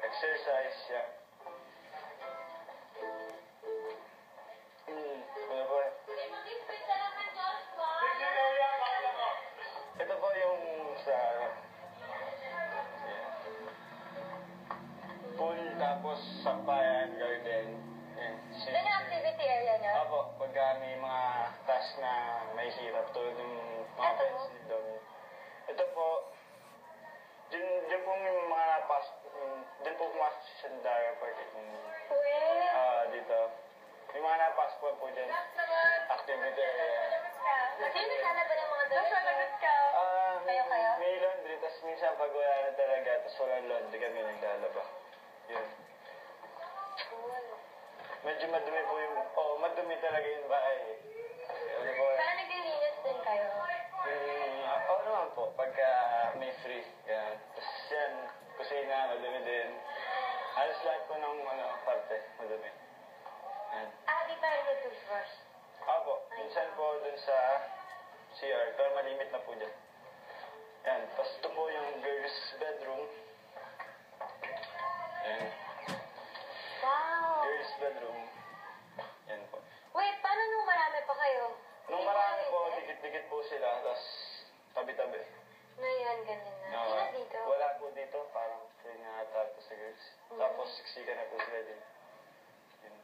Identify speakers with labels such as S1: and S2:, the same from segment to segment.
S1: Exercise, yeah. Ano po? Ito po yung sa pool, tapos sampayan, garden.
S2: Ito yung activity area niya?
S1: Opo, pagka may mga task na may hirap tulad ng mga pencil drawing. Ito po, dyan po yung mga napas, dyan po pumasok si Sandara Park. Dito. Yung mga napasok po dyan. Activity area.
S2: Sino naglalaban ng mga damit? Nasagot ka. Kayo?
S1: May laundry, tapos minsan pag wala na talaga, tapos walang laundry kami naglalaba. Yun. Medyo madumi po yung, madumi talaga yung bahay. Ano po?
S2: Parang naglilinis din kayo?
S1: Oo naman po, pagka may free. Yan. Tapos yan, kusina, madumi din. Halos lahat po ng parte, madumi. Yan.
S2: Di pa rin yung toothbrush?
S1: Opo, minsan po dun sa CR, pero malimit na po dyan. Yan, tapos ito po yung girls' bedroom. Yan.
S2: Wow!
S1: Girls' bedroom. Yan po.
S2: Wait, paano nung marami pa kayo?
S1: Nung marami po, dikit-dikit po sila, tapos tabi-tabi.
S2: Ngayon, ganun na. Sino dito?
S1: Wala po dito, parang free nga ata po sa girls. Tapos siksika na po sila din. Yun.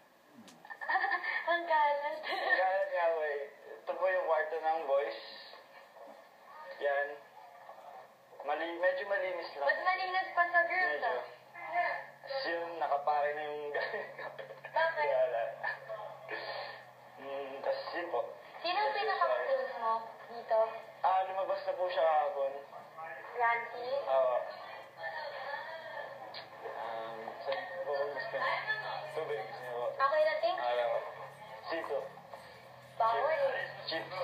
S2: Ang kalat.
S1: Ang kalat nga po eh. Ito po yung kwarto ng boys. Yan. Medyo malinis lang.
S2: Ba't malinis pa sa girls?
S1: Medyo. Tapos yun, nakapare na yung gamit ko.
S2: Bakit?
S1: Tapos yun po.
S2: Sinong pinaka-close mo dito?
S1: Lumabas na po siya kahapon.
S2: Ranty?
S1: Oo. Saan po gusto niyo? Tubig gusto niyo po?
S2: Okay na, thanks.
S1: Alam ko. Sito.
S2: Bawal eh.
S1: Chips.